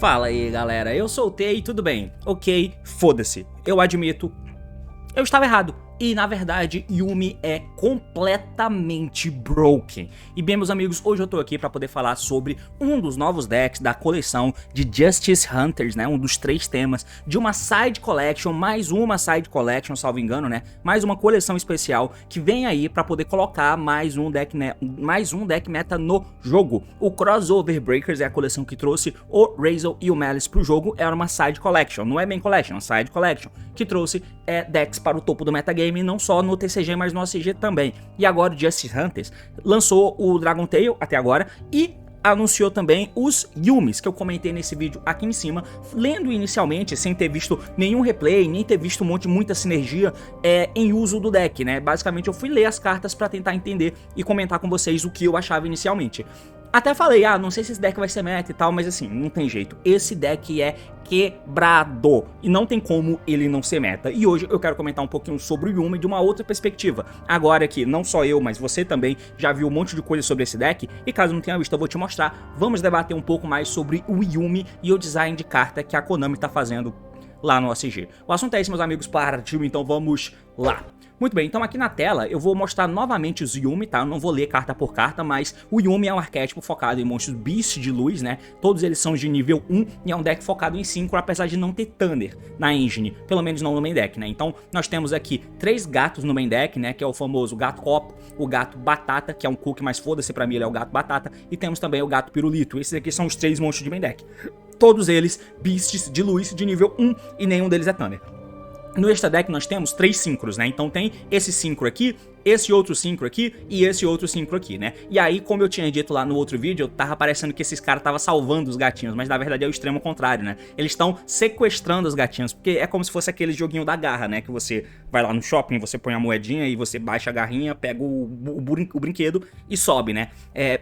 Fala aí, galera, eu soltei, tudo bem? Ok, foda-se, eu admito, eu estava errado. E na verdade, Yuumi é completamente broken. E bem, meus amigos, hoje eu tô aqui pra poder falar sobre um dos novos decks da coleção de Justice Hunters, né? Um dos 3 temas de uma side collection, mais uma side collection, salvo engano, né? Mais uma coleção especial que vem aí pra poder colocar mais um deck meta no jogo. O Crossover Breakers é a coleção que trouxe o Razel e o Malice pro jogo. Era uma side collection, não é main collection, é uma side collection, que trouxe decks para o topo do metagame, não só no TCG, mas no OCG também. E agora o Justice Hunters lançou o Dragon Tail até agora e anunciou também os Yuumis, que eu comentei nesse vídeo aqui em cima, lendo inicialmente, sem ter visto nenhum replay, nem ter visto muita sinergia em uso do deck, né? Basicamente eu fui ler as cartas pra tentar entender e comentar com vocês o que eu achava inicialmente. Até falei, não sei se esse deck vai ser meta e tal, mas assim, não tem jeito. Esse deck é quebrado e não tem como ele não ser meta. E hoje eu quero comentar um pouquinho sobre o Yuumi de uma outra perspectiva. Agora que não só eu, mas você também já viu um monte de coisa sobre esse deck, e caso não tenha visto eu vou te mostrar. Vamos debater um pouco mais sobre o Yuumi e o design de carta que a Konami tá fazendo lá no OCG. O assunto é esse, meus amigos, partiu, então vamos lá. Muito bem, então aqui na tela eu vou mostrar novamente os Yuumi, tá? Eu não vou ler carta por carta, mas o Yuumi é um arquétipo focado em monstros Beast de luz, né? Todos eles são de nível 1 e é um deck focado em Synchro, apesar de não ter Thunder na engine, pelo menos não no main deck, né? Então nós temos aqui 3 gatos no main deck, né? Que é o famoso gato copo, o gato batata, que é um cook, mas foda-se pra mim, ele é o gato batata, e temos também o gato pirulito. Esses aqui são os 3 monstros de main deck. Todos eles Beasts de luz de nível 1 e nenhum deles é Thunder. No extra deck nós temos 3 Synchros, né? Então tem esse Synchro aqui, esse outro Synchro aqui e esse outro Synchro aqui, né? E aí, como eu tinha dito lá no outro vídeo, tava parecendo que esses caras estavam salvando os gatinhos, mas na verdade é o extremo contrário, né? Eles estão sequestrando os gatinhos, porque é como se fosse aquele joguinho da garra, né? Que você vai lá no shopping, você põe a moedinha e você baixa a garrinha, pega o brinquedo e sobe, né?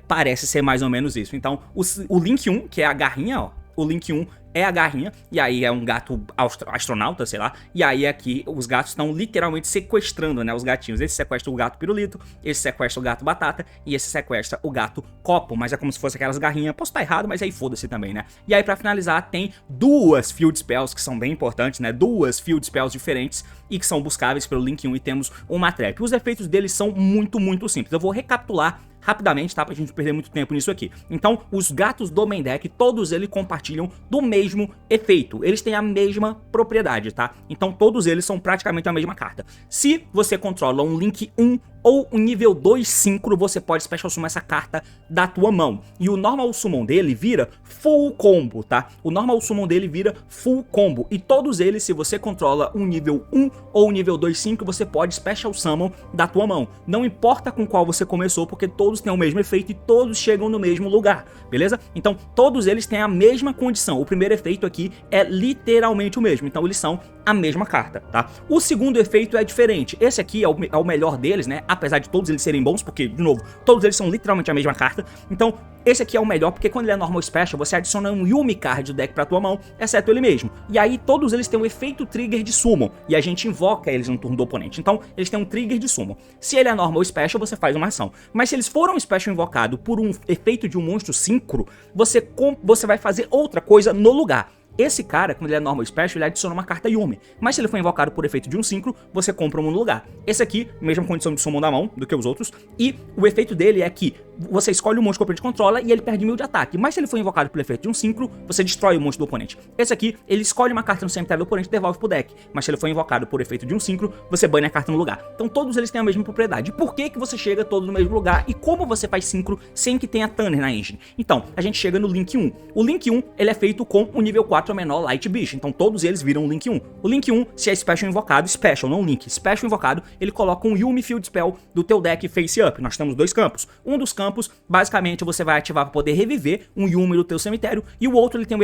Parece ser mais ou menos isso. Então, o Link 1, que é a garrinha, ó, o Link 1 é a garrinha, e aí é um gato astronauta, sei lá, e aí aqui os gatos estão literalmente sequestrando, né, os gatinhos. Esse sequestra o gato pirulito, esse sequestra o gato batata, e esse sequestra o gato copo, mas é como se fosse aquelas garrinhas. Posso estar errado, mas aí foda-se também, né. E aí pra finalizar tem 2 Field Spells que são bem importantes, né, 2 Field Spells diferentes e que são buscáveis pelo Link 1, e temos uma trap. Os efeitos deles são muito simples. Eu vou recapitular rapidamente, tá? Pra gente não perder muito tempo nisso aqui. Então, os gatos do main deck, todos eles compartilham do mesmo efeito. Eles têm a mesma propriedade, tá? Então, todos eles são praticamente a mesma carta. Se você controla um Link 1 ou um nível 2 Synchro, você pode Special Summon essa carta da tua mão. E o Normal Summon dele vira Full Combo, tá? O Normal Summon dele vira Full Combo. E todos eles, se você controla um nível 1 ou um nível 2 Synchro, você pode Special Summon da tua mão. Não importa com qual você começou, porque todos têm o mesmo efeito e todos chegam no mesmo lugar, beleza? Então, todos eles têm a mesma condição. O primeiro efeito aqui é literalmente o mesmo. Então, eles são a mesma carta, tá? O segundo efeito é diferente. Esse aqui é o melhor deles, né? Apesar de todos eles serem bons, porque, de novo, todos eles são literalmente a mesma carta. Então, esse aqui é o melhor, porque quando ele é normal special, você adiciona um Yuumi card do deck pra tua mão, exceto ele mesmo. E aí, todos eles têm um efeito trigger de summon, e a gente invoca eles no turno do oponente. Então, eles têm um trigger de summon. Se ele é normal special, você faz uma ação. Mas se eles foram special invocado por um efeito de um monstro Synchro, você vai fazer outra coisa no lugar. Esse cara, quando ele é normal special, ele adiciona uma carta Yuumi. Mas se ele for invocado por efeito de um Synchro, você compra um no lugar. Esse aqui, mesma condição de summon da mão do que os outros. E o efeito dele é que você escolhe o monstro que o oponente controla e ele perde 1000 de ataque. Mas se ele for invocado por efeito de um Synchro, você destrói o monstro do oponente. Esse aqui, ele escolhe uma carta no cemitério do oponente e devolve pro deck. Mas se ele for invocado por efeito de um Synchro, você bane a carta no lugar. Então todos eles têm a mesma propriedade. Por que que você chega todos no mesmo lugar e como você faz Synchro sem que tenha Thunder na engine? Então, a gente chega no Link 1. O Link 1, ele é feito com o nível 4 ou menor Light Beast. Então todos eles viram o Link 1. O Link 1, se é Special invocado, Special, não Link. Special invocado, ele coloca um Yuumi Field Spell do teu deck Face Up. Nós temos 2 campos. Um dos campos, basicamente, você vai ativar para poder reviver um Yuumi do teu cemitério, e o outro ele tem um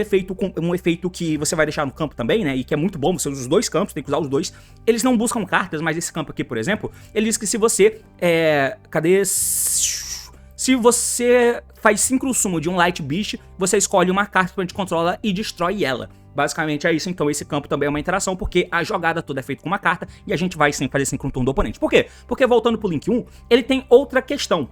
efeito que você vai deixar no campo também, né, e que é muito bom, você usa os 2 campos, tem que usar os 2. Eles não buscam cartas, mas esse campo aqui, por exemplo, ele diz que se você, se você faz Synchro Summon de um Light Beast, você escolhe uma carta que a gente controla e destrói ela. Basicamente é isso. Então esse campo também é uma interação, porque a jogada toda é feita com uma carta e a gente vai sim fazer Synchro no turno do oponente. Por quê? Porque voltando pro Link 1, ele tem outra questão.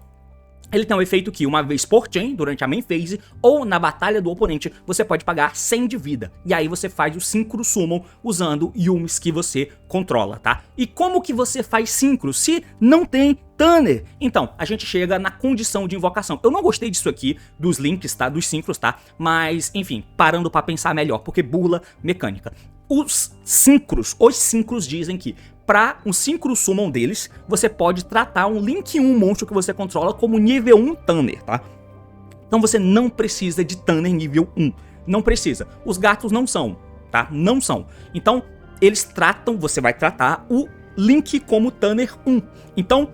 Ele tem um efeito que, uma vez por chain, durante a main phase, ou na batalha do oponente, você pode pagar 100 de vida. E aí você faz o Synchro Summon usando Yumis que você controla, tá? E como que você faz Synchro se não tem Tanner? Então, a gente chega na condição de invocação. Eu não gostei disso aqui, dos links, tá? Dos Synchros, tá? Mas, enfim, parando pra pensar melhor, porque burla mecânica. Os Synchros dizem que para um Synchro Summon deles, você pode tratar um Link 1 monstro que você controla como nível 1 Tanner, tá? Então você não precisa de Tanner nível 1, não precisa. Os gatos não são, tá? Não são. Então eles tratam, você vai tratar o Link como Tanner 1. Então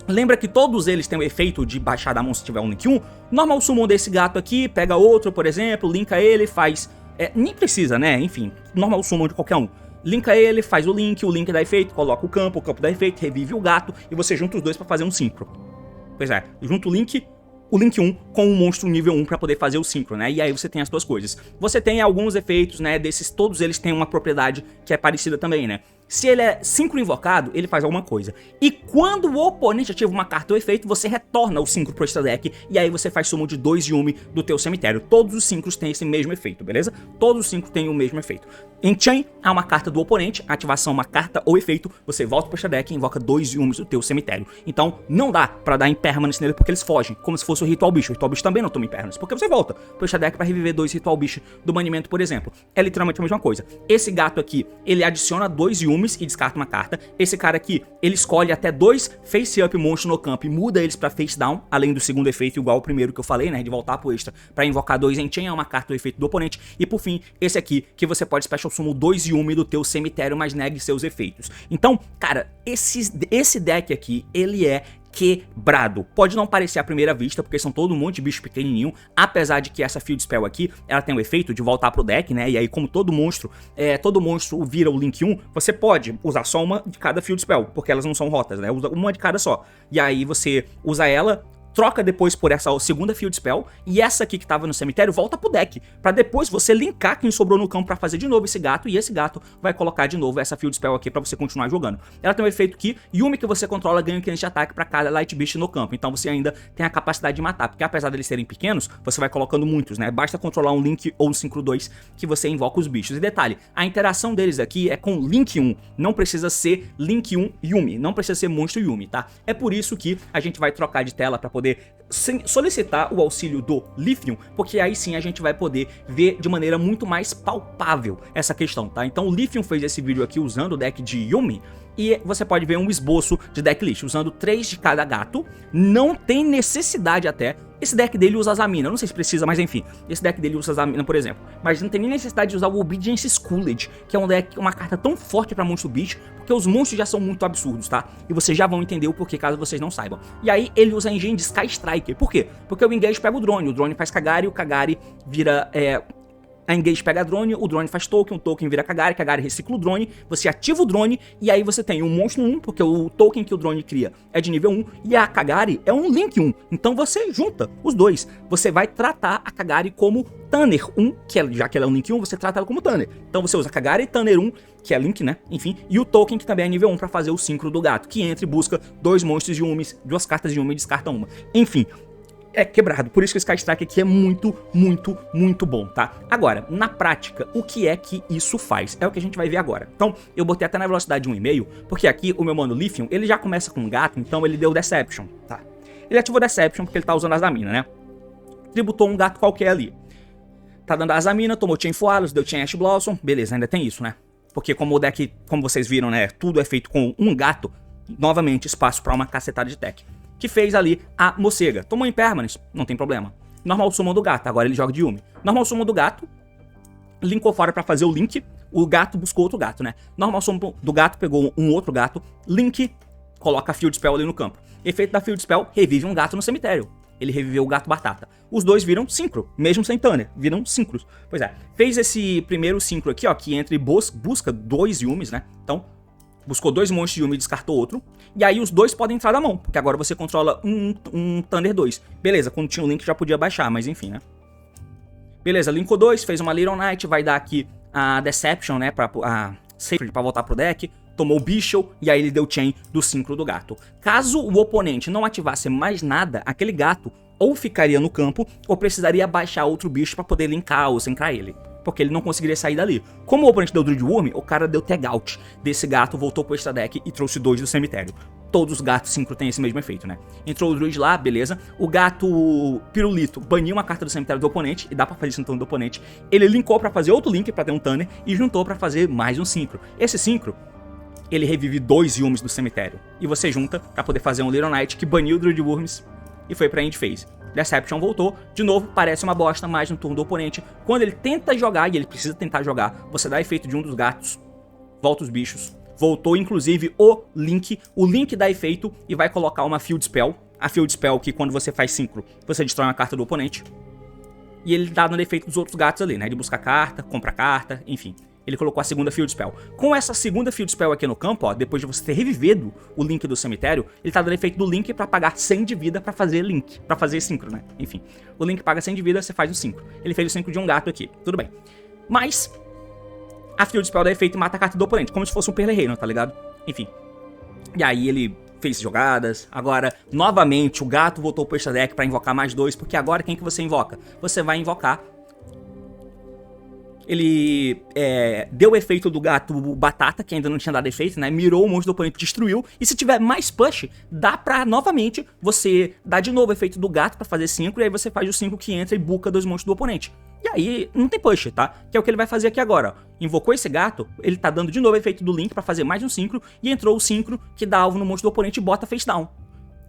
lembra que todos eles têm o efeito de baixar da mão se tiver um Link 1? Normal Summon desse gato aqui, pega outro, por exemplo, linka ele, faz... nem precisa, né? Enfim, Normal Summon de qualquer um. Linka ele, faz o link dá efeito, coloca o campo dá efeito, revive o gato e você junta os dois pra fazer um Synchro. Pois é, junta o Link 1 com o monstro nível 1 pra poder fazer o Synchro, né? E aí você tem as duas coisas. Você tem alguns efeitos, né? Desses, todos eles têm uma propriedade que é parecida também, né? Se ele é Synchro invocado, ele faz alguma coisa. E quando o oponente ativa uma carta ou efeito, você retorna o Synchro pro extra deck. E aí você faz summon de 2 Yumi do teu cemitério. Todos os Synchros têm esse mesmo efeito, beleza? Todos os Synchros têm o mesmo efeito. Em Chain, há uma carta do oponente, ativação uma carta ou efeito, você volta pro extra deck e invoca 2 Yumis do teu cemitério. Então não dá pra dar Impermanence nele porque eles fogem, como se fosse o Ritual Bicho. O Ritual Bicho também não toma Impermanence, porque você volta pro extra deck pra reviver 2 Ritual Bicho do banimento, por exemplo. É literalmente a mesma coisa. Esse gato aqui, ele adiciona 2 Yumis e descarta uma carta. Esse cara aqui, ele escolhe até 2 Face Up monstros no campo e muda eles pra Face Down, além do segundo efeito, igual o primeiro que eu falei, né, de voltar pro extra pra invocar 2 em Chain, é uma carta do efeito do oponente. E por fim, esse aqui, que você pode Special Summon 2 Yumi do teu cemitério, mas negue seus efeitos. Então, cara, esse deck aqui, ele é quebrado. Pode não parecer à primeira vista, porque são todo um monte de bicho pequenininho, apesar de que essa Field Spell aqui, ela tem o efeito de voltar pro deck, né, e aí como todo monstro vira o Link 1, você pode usar só uma de cada Field Spell, porque elas não são rotas, né, usa uma de cada só, e aí você usa ela, troca depois por essa segunda Field Spell, e essa aqui que tava no cemitério volta pro deck, pra depois você linkar quem sobrou no campo pra fazer de novo esse gato, e esse gato vai colocar de novo essa Field Spell aqui pra você continuar jogando. Ela tem um efeito que Yumi que você controla ganha um chance de ataque pra cada Light Beast no campo, então você ainda tem a capacidade de matar, porque apesar deles serem pequenos, você vai colocando muitos, né, basta controlar um Link ou um Synchro 2 que você invoca os bichos. E detalhe, a interação deles aqui é com Link 1, não precisa ser Link 1 Yumi, não precisa ser monstro Yumi, tá? É por isso que a gente vai trocar de tela pra poder solicitar o auxílio do Lithium, porque aí sim a gente vai poder ver de maneira muito mais palpável essa questão, tá? Então o Lithium fez esse vídeo aqui usando o deck de Yumi, e você pode ver um esboço de decklist, usando 3 de cada gato, não tem necessidade até. Esse deck dele usa Azamina, eu não sei se precisa, mas enfim, esse deck dele usa Azamina, por exemplo. Mas não tem nem necessidade de usar o Obedience Schooled, que é um deck, uma carta tão forte pra monstro beast, porque os monstros já são muito absurdos, tá? E vocês já vão entender o porquê, caso vocês não saibam. E aí ele usa a engine de Sky Striker, por quê? Porque o Engage pega o drone faz Kagari, o Kagari vira... A Engage pega drone, o drone faz token, o token vira Kagari, Kagari recicla o drone, você ativa o drone e aí você tem um monstro 1, porque o token que o drone cria é de nível 1 e a Kagari é um Link 1, então você junta os dois. Você vai tratar a Kagari como Tanner 1, já que ela é um Link 1, você trata ela como Tanner. Então você usa Kagari Tanner 1, que é Link, né, enfim, e o token que também é nível 1 pra fazer o Synchro do gato, que entra e busca 2 monstros de Yumi, 2 cartas de Yumi e descarta uma. Enfim, é quebrado, por isso que o Sky Strike aqui é muito, muito, muito bom, tá? Agora, na prática, o que é que isso faz? É o que a gente vai ver agora. Então, eu botei até na velocidade 1,5, porque aqui o meu mano Lithium, ele já começa com um gato, então ele deu Deception, tá? Ele ativou Deception porque ele tá usando Azamina, né? Tributou um gato qualquer ali. Tá dando Azamina, tomou Chain Foalos, deu Chain Ash Blossom, beleza, ainda tem isso, né? Porque como o deck, como vocês viram, né, tudo é feito com um gato, novamente espaço pra uma cacetada de tech. Que fez ali a Mocega. Tomou Impermanence, não tem problema. Normal Summon do gato, agora ele joga de Yumi. Normal Summon do gato, linkou fora pra fazer o link, o gato buscou outro gato, né? Normal Summon do gato, pegou um outro gato, link, coloca a Field Spell ali no campo. Efeito da Field Spell, revive um gato no cemitério. Ele reviveu o gato batata. Os dois viram Synchro, mesmo sem Tanner, viram Synchros. Pois é, fez esse primeiro Synchro aqui, ó, que entra e busca 2 Yumis, né? Então, buscou 2 monstros de Yumi e descartou outro. E aí os dois podem entrar na mão, porque agora você controla um Thunder 2. Beleza, quando tinha o link já podia baixar, mas enfim, né? Beleza, linkou 2, fez uma Little Knight, vai dar aqui a Deception, né? Sacred pra voltar pro deck, tomou o Bicho, e aí ele deu Chain do Synchro do gato. Caso o oponente não ativasse mais nada, aquele gato ou ficaria no campo, ou precisaria baixar outro bicho pra poder linkar ou sincrar ele, porque ele não conseguiria sair dali. Como o oponente deu Druid Worm, o cara deu Tag Out desse gato, voltou pro extra deck e trouxe 2 do cemitério. Todos os gatos Synchro têm esse mesmo efeito, né? Entrou o Druid lá, beleza. O gato Pirulito baniu uma carta do cemitério do oponente, e dá pra fazer isso no turno do oponente. Ele linkou pra fazer outro link pra ter um Tanner, e juntou pra fazer mais um Synchro. Esse Synchro, ele revive 2 Yumis do cemitério. E você junta pra poder fazer um Little Knight que baniu o Druid Worms e foi pra End Phase. Deception voltou, de novo, parece uma bosta, mas no turno do oponente, quando ele tenta jogar, e ele precisa tentar jogar, você dá efeito de um dos gatos, volta os bichos. Voltou inclusive o link dá efeito e vai colocar uma Field Spell. A Field Spell que quando você faz Synchro, você destrói uma carta do oponente. E ele dá no efeito dos outros gatos ali, né? Ele busca carta, compra carta, enfim. Ele colocou a segunda Field Spell. Com essa segunda Field Spell aqui no campo, ó, depois de você ter revivido o link do cemitério, ele tá dando efeito do link pra pagar 100 de vida pra fazer link, pra fazer Synchro, né? Enfim, o link paga 100 de vida, você faz o Synchro. Ele fez o Synchro de um gato aqui, tudo bem. Mas a Field Spell dá efeito e mata a carta do oponente, como se fosse um Pearl Reino, tá ligado? Enfim. E aí ele fez jogadas. Agora, novamente, o gato voltou pro extra deck pra invocar mais 2, porque agora quem que você invoca? Você vai invocar. Ele deu o efeito do gato batata, que ainda não tinha dado efeito, né? Mirou o monstro do oponente, destruiu. E se tiver mais push, dá pra, novamente, você dar de novo o efeito do gato pra fazer 5. E aí você faz o 5 que entra e buca 2 monstros do oponente. E aí não tem push, tá? Que é o que ele vai fazer aqui agora, ó. Invocou esse gato, ele tá dando de novo o efeito do Link pra fazer mais um Synchro. E entrou o Synchro que dá alvo no monstro do oponente e bota face down.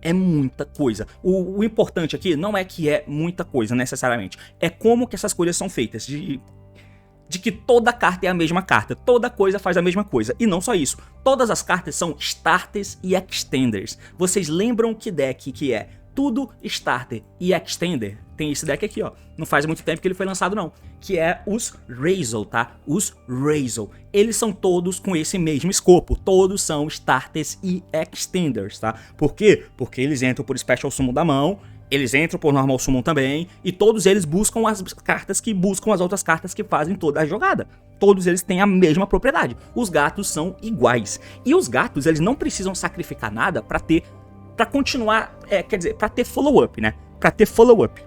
É muita coisa. O importante aqui não é que é muita coisa, necessariamente. É como que essas coisas são feitas. De que toda carta é a mesma carta, toda coisa faz a mesma coisa. E não só isso, todas as cartas são starters e extenders. Vocês lembram que deck que é tudo starter e extender? Tem esse deck aqui, ó, não faz muito tempo que ele foi lançado não, que é os Razel, tá? Os Razel, eles são todos com esse mesmo escopo, todos são starters e extenders, tá? Por quê? Porque eles entram por Special Summon da mão, eles entram por Normal Summon também, e todos eles buscam as cartas que buscam as outras cartas que fazem toda a jogada. Todos eles têm a mesma propriedade. Os gatos são iguais. E os gatos, eles não precisam sacrificar nada pra continuar, quer dizer, pra ter follow-up, né? Pra ter follow-up.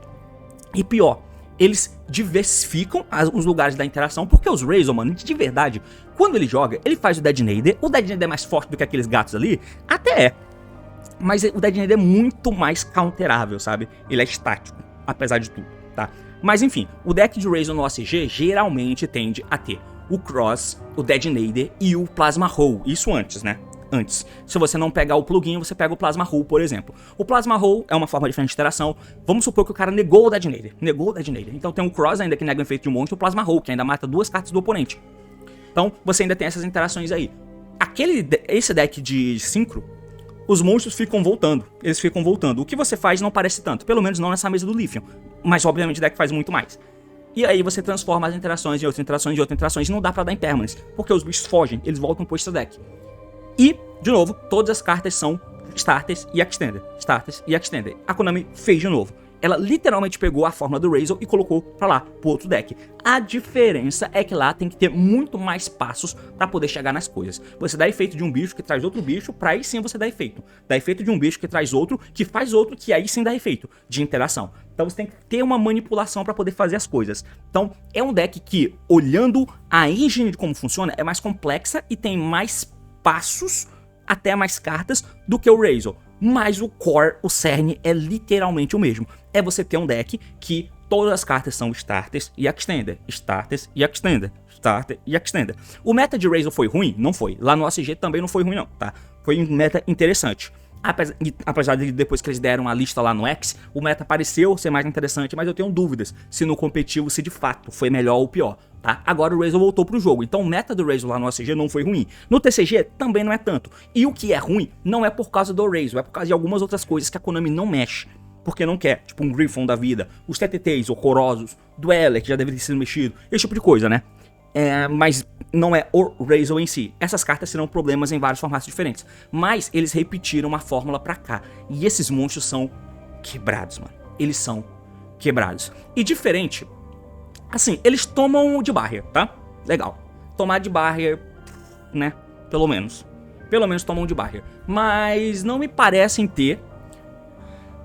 E pior, eles diversificam os lugares da interação, porque os Razel, mano, de verdade, quando ele joga, ele faz o Dead Nader. O Dead Nader é mais forte do que aqueles gatos ali? Até é. Mas o Dead Nader é muito mais counterável, sabe? Ele é estático, apesar de tudo, tá? Mas enfim, o deck de Razel no OCG geralmente tende a ter o Cross, o Dead Nader e o Plasma Hole. Isso antes, né? Antes. Se você não pegar o plugin, você pega o Plasma Hole, por exemplo. O Plasma Hole é uma forma diferente de interação. Vamos supor que o cara negou o Dead Nader. Negou o Dead Nader. Então tem o Cross ainda que nega o efeito de um monstro, e o Plasma Hole, que ainda mata 2 cartas do oponente. Então você ainda tem essas interações aí. Esse deck de Synchro, os monstros ficam voltando, eles ficam voltando. O que você faz não parece tanto, pelo menos não nessa mesa do Lithium. Mas obviamente o deck faz muito mais. E aí você transforma as interações em outras interações, e não dá pra dar impermanence, porque os bichos fogem, eles voltam pro extra deck. E, de novo, todas as cartas são starters e extender. Starters e extender. A Konami fez de novo. Ela literalmente pegou a fórmula do Razel e colocou pra lá, pro outro deck. A diferença é que lá tem que ter muito mais passos pra poder chegar nas coisas. Você dá efeito de um bicho que traz outro bicho, pra aí sim você dá efeito. Dá efeito de um bicho que traz outro, que faz outro, que aí sim dá efeito de interação. Então você tem que ter uma manipulação pra poder fazer as coisas. Então é um deck que, olhando a engine de como funciona, é mais complexa e tem mais passos, até mais cartas, do que o Razel. Mas o core, o cerne, é literalmente o mesmo. É você ter um deck que todas as cartas são starters e extender, starters e extender, starter e extender. O meta de Razel foi ruim? Não foi. Lá no OCG também não foi ruim não, tá? Foi um meta interessante. Apesar de depois que eles deram a lista lá no X, o meta pareceu ser mais interessante, mas eu tenho dúvidas se no competitivo se de fato foi melhor ou pior, tá? Agora o Razel voltou pro jogo, então o meta do Razel lá no OCG não foi ruim. No TCG também não é tanto. E o que é ruim não é por causa do Razel, é por causa de algumas outras coisas que a Konami não mexe, porque não quer, tipo um Griffon da vida, os TTTs horrorosos, Dweller que já deveria ter sido mexido, esse tipo de coisa, né? Mas não é o Razel em si. Essas cartas serão problemas em vários formatos diferentes, mas eles repetiram uma fórmula pra cá. E esses monstros são quebrados, mano. Eles são quebrados. E diferente, assim, eles tomam de barrier, tá? Legal. Tomar de barrier né? Pelo menos. Pelo menos tomam de barrier. Mas não me parecem ter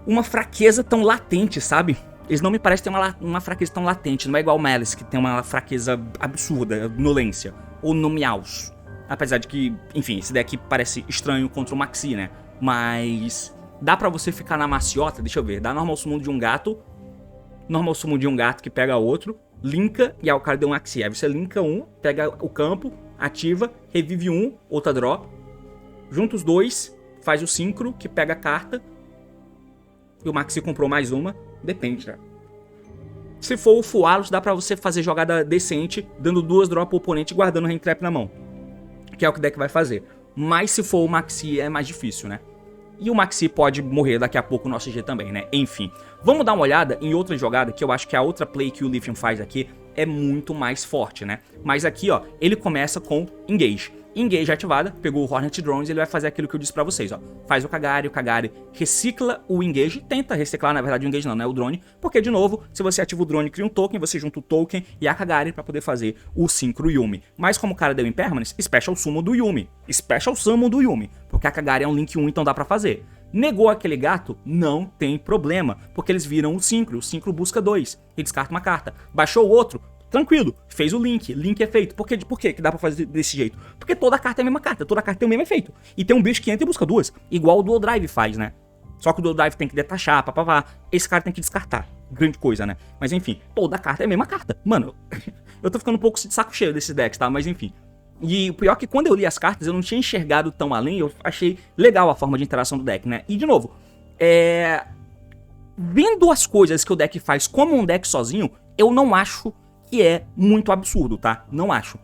uma fraqueza tão latente, sabe? Eles não me parecem ter uma fraqueza tão latente. Não é igual o Malice, que tem uma fraqueza absurda, nolência. Ou no Meows. Apesar de que, enfim, esse deck parece estranho contra o Maxi, né? Mas dá pra você ficar na maciota, deixa eu ver. Dá normal summon de um gato. Normal summon de um gato que pega outro. Linka e aí o cara deu um Maxi. Aí você linka um, pega o campo, ativa, revive um, outra draw. Junta os dois, faz o sincro, que pega a carta. E o Maxi comprou mais uma. Depende, né? Se for o Fualos, dá pra você fazer jogada decente, dando 2 draw pro oponente e guardando o Hand Trap na mão. Que é o que o deck vai fazer. Mas se for o Maxi é mais difícil, né? E o Maxi pode morrer daqui a pouco no OCG também, né? Enfim. Vamos dar uma olhada em outra jogada, que eu acho que a outra play que o Lithium faz aqui é muito mais forte, né? Mas aqui, ó, ele começa com Engage. Engage ativada, pegou o Hornet Drones e ele vai fazer aquilo que eu disse pra vocês, ó. Faz o Kagari recicla o Engage, tenta reciclar, na verdade o Engage não é o drone, porque de novo, se você ativa o drone, cria um token, você junta o token e a Kagari pra poder fazer o Synchro Yuumi. Mas como o cara deu Impermanence, Special Summon do Yuumi. Special Summon do Yuumi, porque a Kagari é um Link 1, então dá pra fazer. Negou aquele gato? Não tem problema, porque eles viram o Synchro busca 2 e descarta uma carta. Baixou o outro? Tranquilo, fez o link é feito. Por que dá pra fazer desse jeito? Porque toda carta é a mesma carta, toda carta tem o mesmo efeito. E tem um bicho que entra e busca 2, igual o Dual Drive faz, né? Só que o Dual Drive tem que detachar, papapá. Esse cara tem que descartar. Grande coisa, né? Mas enfim, toda carta é a mesma carta. Mano, eu tô ficando um pouco de saco cheio desses decks, tá? Mas enfim. E o pior é que quando eu li as cartas, eu não tinha enxergado tão além, eu achei legal a forma de interação do deck, né? E de novo, vendo as coisas que o deck faz como um deck sozinho, eu não acho que é muito absurdo, tá? Não acho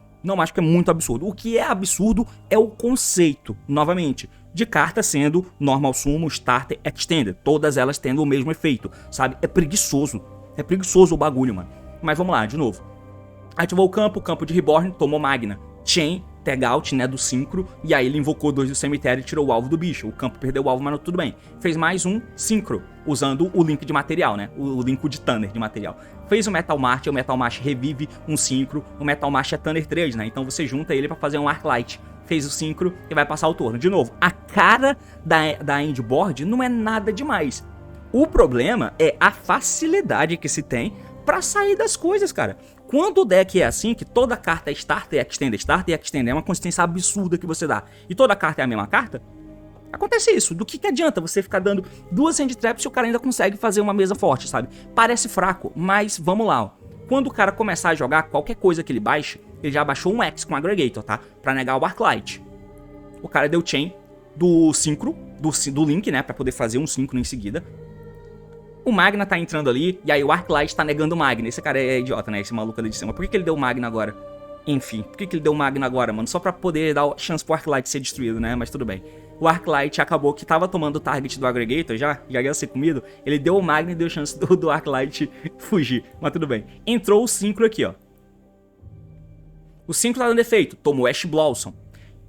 que é muito absurdo. O que é absurdo é o conceito, novamente, de carta sendo Normal Summon, Starter, Extended. Todas elas tendo o mesmo efeito, sabe? É preguiçoso o bagulho, mano. Mas vamos lá, de novo. Ativou o campo de Reborn, tomou Magna. Chain, Tagout, né, do Synchro, e aí ele invocou 2 do cemitério e tirou o alvo do bicho. O campo perdeu o alvo, mas tudo bem. Fez mais um Synchro, usando o link de material, né, o link de Tanner de material. Fez o Metal March, o Metal March revive um Synchro, o Metal March é Tanner 3, né, então você junta ele pra fazer um Arclight. Fez o Synchro e vai passar o turno. De novo, a cara da Endboard não é nada demais. O problema é a facilidade que se tem pra sair das coisas, cara. Quando o deck é assim, que toda carta é Starter e Extender, é uma consistência absurda que você dá, e toda carta é a mesma carta, acontece isso. Do que adianta você ficar dando 2 Hand Traps se o cara ainda consegue fazer uma mesa forte, sabe? Parece fraco, mas vamos lá, ó. Quando o cara começar a jogar qualquer coisa que ele baixe, ele já baixou um X com Aggregator, tá? Pra negar o Arclight. O cara deu Chain do Synchro, do Link, né? Pra poder fazer um Synchro em seguida. O Magna tá entrando ali, e aí o Arclight tá negando o Magna. Esse cara é idiota, né? Esse maluco ali de cima. Por que ele deu o Magna agora? Enfim, por que ele deu o Magna agora, mano? Só pra poder dar chance pro Arclight ser destruído, né? Mas tudo bem. O Arclight acabou que tava tomando o target do Aggregator, já ia ser comido. Ele deu o Magna e deu chance do Arclight fugir. Mas tudo bem. Entrou o Synchro aqui, ó. O Synchro tá dando efeito. Tomou Ash Blossom.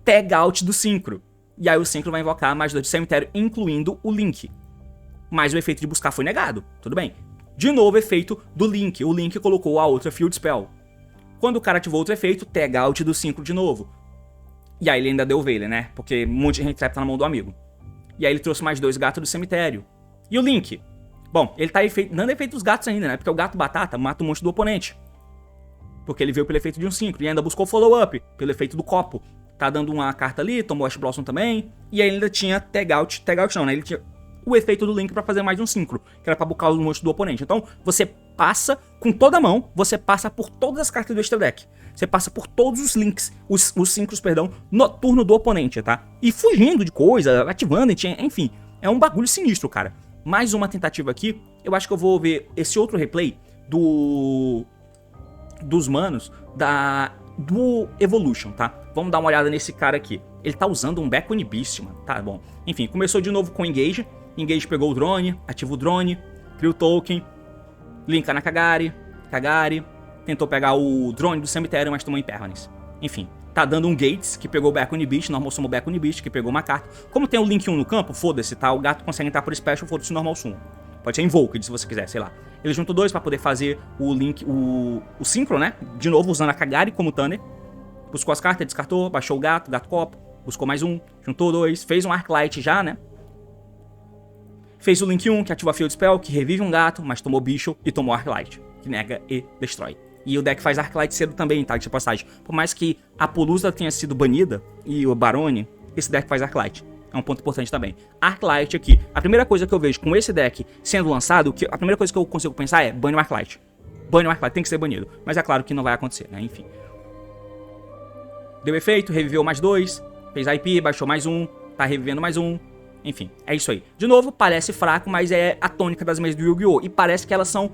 Tagout do Synchro. E aí o Synchro vai invocar mais 2 de cemitério, incluindo o Link. Mas o efeito de buscar foi negado, tudo bem. De novo, efeito do Link. O Link colocou a outra Field Spell. Quando o cara ativou outro efeito, Tagout do Synchro de novo. E aí ele ainda deu Veiler, né? Porque um monte de Hand Trap tá na mão do amigo. E aí ele trouxe mais 2 gatos do cemitério. E o Link? Bom, ele tá dando efeito dos gatos ainda, né? Porque o gato batata mata um monte do oponente. Porque ele veio pelo efeito de um Synchro. E ainda buscou follow-up pelo efeito do copo. Tá dando uma carta ali, tomou Ash Blossom também. E aí ele ainda tinha Tagout não, né? Ele tinha o efeito do Link pra fazer mais um Synchro, que era pra bucar o monstro do oponente. Então, você passa com toda a mão, você passa por todas as cartas do extra deck. Você passa por todos os links, os Synchros, perdão, no turno do oponente, tá? E fugindo de coisa, ativando, enfim. É um bagulho sinistro, cara. Mais uma tentativa aqui. Eu acho que eu vou ver esse outro replay dos manos do Evolution, tá? Vamos dar uma olhada nesse cara aqui. Ele tá usando um Backwind Beast, mano. Tá bom. Enfim, começou de novo com Engage. Engage pegou o drone, ativa o drone, cria o token, linka na Kagari, tentou pegar o drone do cemitério, mas tomou Impermanence. Enfim, tá dando um Gates, que pegou o Backwind Beast, Normal Summon Backwind Beast, que pegou uma carta. Como tem o Link 1 no campo, foda-se, tá? O gato consegue entrar por Special, foda-se Normal Summon. Pode ser Invoked, se você quiser, sei lá. Ele juntou 2 pra poder fazer o Link, o Synchro, né? De novo, usando a Kagari como Tanner. Buscou as cartas, descartou, baixou o gato copo, buscou mais um, juntou 2, fez um Arclight já, né? Fez o Link 1, que ativa a Field Spell, que revive um gato, mas tomou bicho e tomou Arclight, que nega e destrói. E o deck faz Arclight cedo também, tá? De passagem. Por mais que a Polusa tenha sido banida e o Barone, esse deck faz Arclight. É um ponto importante também. Arclight aqui. A primeira coisa que eu vejo com esse deck sendo lançado, a primeira coisa que eu consigo pensar é bane o Arclight. Bane o Arclight, tem que ser banido. Mas é claro que não vai acontecer, né? Enfim. Deu efeito, reviveu mais 2, fez IP, baixou mais um, tá revivendo mais um. Enfim, é isso aí. De novo, parece fraco, mas é a tônica das mesas do Yu-Gi-Oh! E parece que elas são...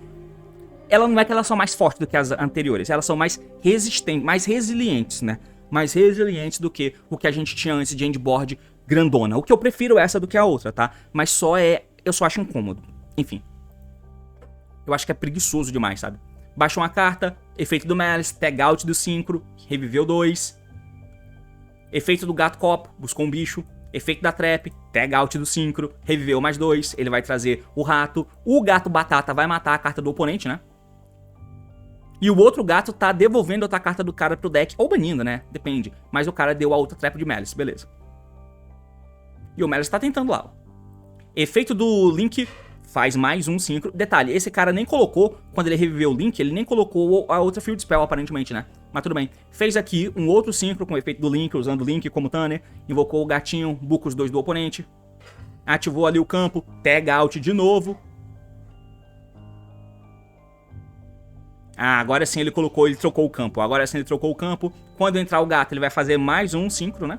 não é que elas são mais fortes do que as anteriores, elas são mais resistentes, mais resilientes, né? Mais resilientes do que o que a gente tinha antes de endboard grandona. O que eu prefiro essa do que a outra, tá? Mas eu só acho incômodo. Enfim. Eu acho que é preguiçoso demais, sabe? Baixa uma carta, efeito do Malice, tag out do Synchro, reviveu 2. Efeito do gato copo, buscou um bicho. Efeito da trap, tag out do Synchro, reviveu mais 2. Ele vai trazer o rato. O gato batata vai matar a carta do oponente, né? E o outro gato tá devolvendo outra carta do cara pro deck, ou banindo, né? Depende. Mas o cara deu a outra trap de Malice, beleza. E o Malice tá tentando lá. Efeito do Link faz mais um Synchro. Detalhe, esse cara nem colocou, quando ele reviveu o Link, ele nem colocou a outra Field Spell, aparentemente, né? Mas tudo bem. Fez aqui um outro Synchro com o efeito do Link, usando o Link como Tanner. Invocou o gatinho, buca os 2 do oponente. Ativou ali o campo, tag out de novo. Ah, agora sim ele trocou o campo. Agora sim ele trocou o campo. Quando entrar o gato, ele vai fazer mais um Synchro, né?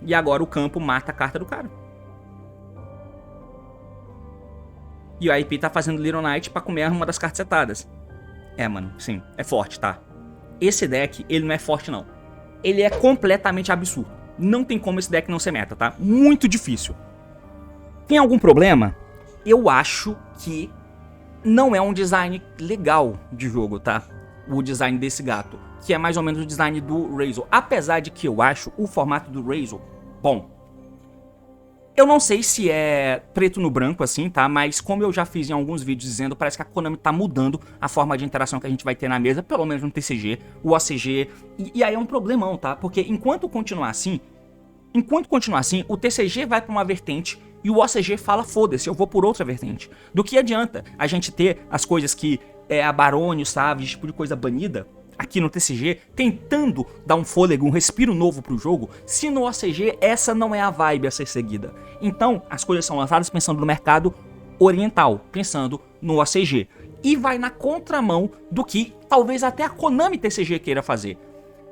E agora o campo mata a carta do cara. E o IP tá fazendo Little Knight pra comer uma das cartas setadas. É, mano, sim, é forte, tá? Esse deck, ele não é forte, não. Ele é completamente absurdo. Não tem como esse deck não ser meta, tá? Muito difícil. Tem algum problema? Eu acho que não é um design legal de jogo, tá? O design desse gato. Que é mais ou menos o design do Razor. Apesar de que eu acho o formato do Razor bom. Eu não sei se é preto no branco assim, tá? Mas como eu já fiz em alguns vídeos dizendo, parece que a Konami tá mudando a forma de interação que a gente vai ter na mesa, pelo menos no TCG, o OCG, e aí é um problemão, tá? Porque enquanto continuar assim, o TCG vai pra uma vertente e o OCG fala, foda-se, eu vou por outra vertente. Do que adianta a gente ter as coisas que a Barone, o Savage, tipo de coisa banida, aqui no TCG, tentando dar um fôlego, um respiro novo pro jogo, se no OCG essa não é a vibe a ser seguida. Então, as coisas são lançadas pensando no mercado oriental, pensando no OCG. E vai na contramão do que talvez até a Konami TCG queira fazer.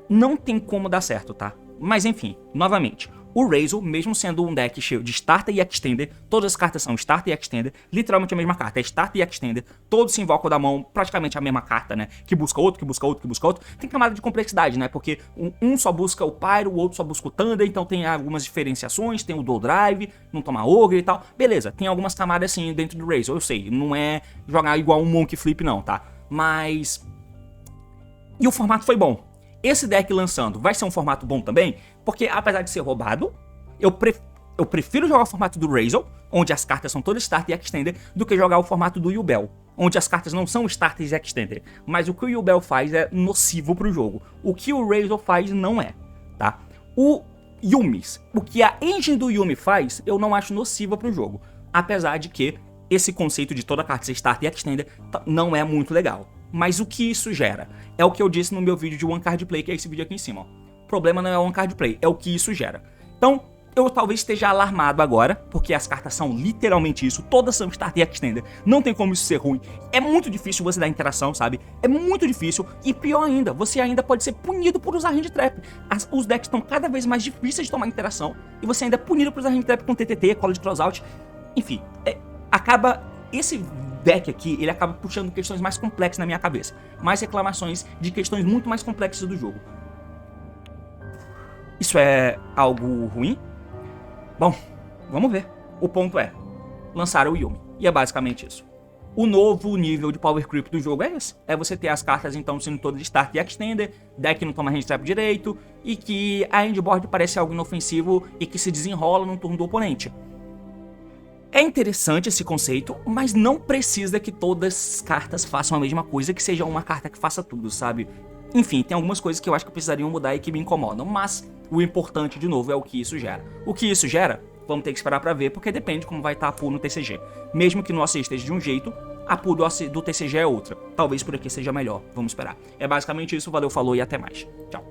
Não tem como dar certo, tá? Mas enfim, novamente, o Razor, mesmo sendo um deck cheio de Starter e Extender, todas as cartas são Starter e Extender, literalmente a mesma carta, é Starter e Extender, todos se invocam da mão, praticamente a mesma carta, né? Que busca outro, que busca outro, que busca outro. Tem camada de complexidade, né? Porque um só busca o Pyro, o outro só busca o Thunder, então tem algumas diferenciações, tem o Dual Drive, não toma Ogre e tal. Beleza, tem algumas camadas assim dentro do Razor, eu sei, não é jogar igual um Monkey Flip não, tá? Mas... E o formato foi bom. Esse deck lançando vai ser um formato bom também, porque apesar de ser roubado, eu prefiro jogar o formato do Razor, onde as cartas são todas Starter e Extender, do que jogar o formato do Yubel, onde as cartas não são Starters e Extender. Mas o que o Yubel faz é nocivo pro jogo. O que o Razor faz não é, tá? O Yumis, o que a engine do Yumi faz, eu não acho nociva pro jogo. Apesar de que esse conceito de toda carta ser Starter e Extender não é muito legal. Mas o que isso gera? É o que eu disse no meu vídeo de One Card Play, que é esse vídeo aqui em cima, ó. O problema não é o One Card Play, é o que isso gera. Então, eu talvez esteja alarmado agora, porque as cartas são literalmente isso, todas são Starter e Extender, não tem como isso ser ruim. É muito difícil você dar interação, sabe? É muito difícil, e pior ainda, você ainda pode ser punido por usar Hand Trap. Os decks estão cada vez mais difíceis de tomar interação, e você ainda é punido por usar Hand Trap com TTT, Cola de Crossout. Enfim, esse deck aqui, ele acaba puxando questões mais complexas na minha cabeça. Mais reclamações de questões muito mais complexas do jogo. Isso é algo ruim? Bom, vamos ver. O ponto é, lançaram o Yumi. E é basicamente isso. O novo nível de Power Creep do jogo é esse. É você ter as cartas então sendo todas de Start e Extender, deck não toma Hand Trap direito, e que a endboard parece algo inofensivo e que se desenrola no turno do oponente. É interessante esse conceito, mas não precisa que todas as cartas façam a mesma coisa, que seja uma carta que faça tudo, sabe? Enfim, tem algumas coisas que eu acho que precisariam mudar e que me incomodam, mas o importante, de novo, é o que isso gera. O que isso gera, vamos ter que esperar pra ver, porque depende de como vai estar a pool no TCG. Mesmo que no OC esteja de um jeito, a pool do TCG é outra. Talvez por aqui seja melhor, vamos esperar. É basicamente isso, valeu, falou e até mais. Tchau.